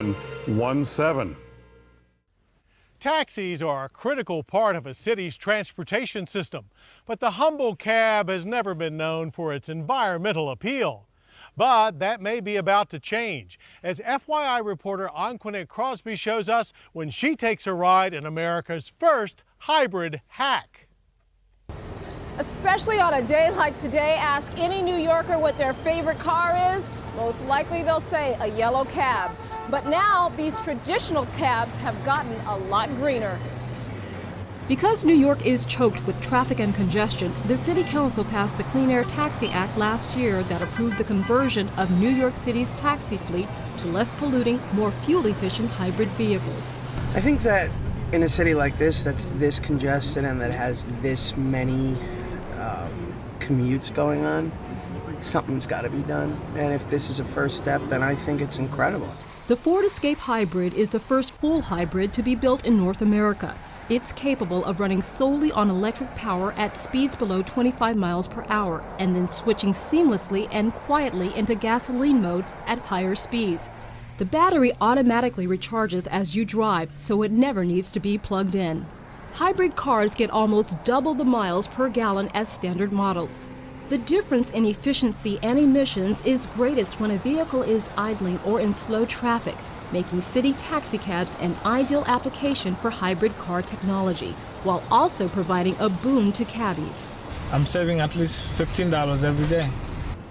17. Taxis are a critical part of a city's transportation system, but the humble cab has never been known for its environmental appeal. But that may be about to change, as FYI reporter Anquinette Crosby shows us when she takes a ride in America's first hybrid hack. Especially on a day like today, ask any New Yorker what their favorite car is. Most likely they'll say a yellow cab. But now these traditional cabs have gotten a lot greener. Because New York is choked with traffic and congestion, the City Council passed the Clean Air Taxi Act last year that approved the conversion of New York City's taxi fleet to less polluting, more fuel-efficient hybrid vehicles. I think that in a city like this that's this congested and that has this many commutes going on, something's got to be done. And if this is a first step, then I think it's incredible. The Ford Escape Hybrid is the first full hybrid to be built in North America. It's capable of running solely on electric power at speeds below 25 miles per hour and then switching seamlessly and quietly into gasoline mode at higher speeds. The battery automatically recharges as you drive, so it never needs to be plugged in. Hybrid cars get almost double the miles per gallon as standard models. The difference in efficiency and emissions is greatest when a vehicle is idling or in slow traffic, making city taxicabs an ideal application for hybrid car technology, while also providing a boon to cabbies. I'm saving at least $15 every day.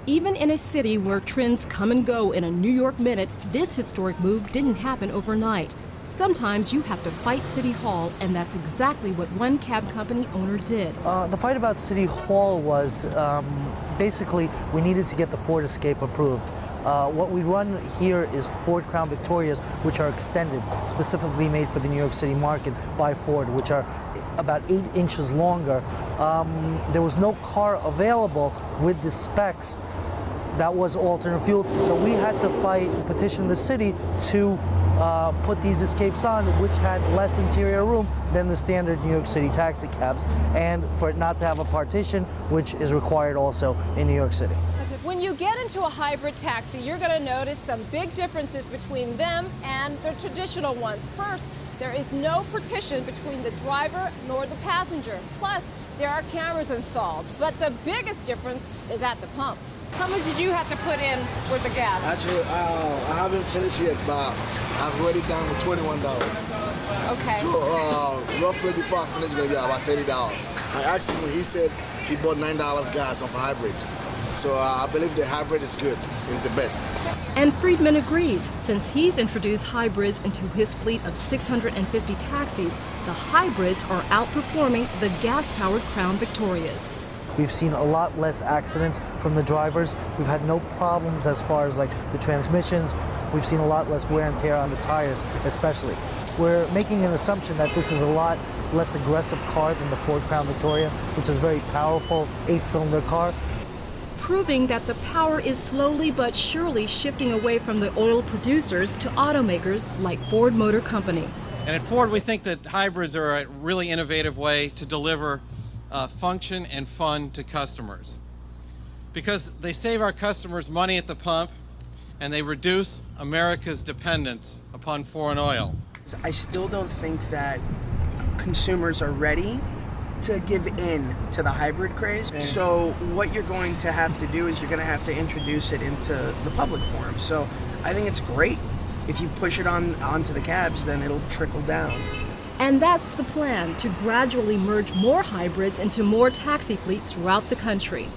Even in a city where trends come and go in a New York minute, this historic move didn't happen overnight. Sometimes you have to fight City Hall, and that's exactly what one cab company owner did. The fight about City Hall was basically we needed to get the Ford Escape approved. What we run here is Ford Crown Victorias, which are extended, specifically made for the New York City market by Ford, which are about 8 inches longer. There was no car available with the specs that was alternate fuel. So we had to fight and petition the city to put these Escapes on, which had less interior room than the standard New York City taxi cabs, and for it not to have a partition, which is required also in New York City. When you get into a hybrid taxi, you're going to notice some big differences between them and the traditional ones. First, there is no partition between the driver nor the passenger. Plus, there are cameras installed. But the biggest difference is at the pump. How much did you have to put in for the gas? Actually, I haven't finished yet, but I've already done with $21. Okay. So roughly before I finish, it's going to be about $30. I asked him, he said he bought $9 gas off a hybrid. So I believe the hybrid is good, it's the best. And Friedman agrees. Since he's introduced hybrids into his fleet of 650 taxis, the hybrids are outperforming the gas-powered Crown Victorias. We've seen a lot less accidents from the drivers. We've had no problems as far as like the transmissions. We've seen a lot less wear and tear on the tires, especially. We're making an assumption that this is a lot less aggressive car than the Ford Crown Victoria, which is a very powerful 8-cylinder car. Proving that the power is slowly but surely shifting away from the oil producers to automakers like Ford Motor Company. And at Ford, we think that hybrids are a really innovative way to deliver function and fun to customers, because they save our customers money at the pump and they reduce America's dependence upon foreign oil. I still don't think that consumers are ready to give in to the hybrid craze. So what you're going to have to do is you're going to have to introduce it into the public forum. So I think it's great. If you push it onto the cabs, then it'll trickle down. And that's the plan, to gradually merge more hybrids into more taxi fleets throughout the country.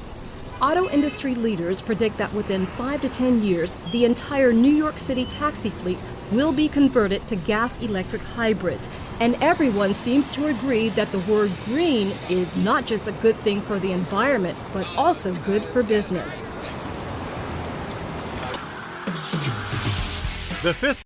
Auto industry leaders predict that within 5 to 10 years, the entire New York City taxi fleet will be converted to gas-electric hybrids. And everyone seems to agree that the word green is not just a good thing for the environment, but also good for business. The fifth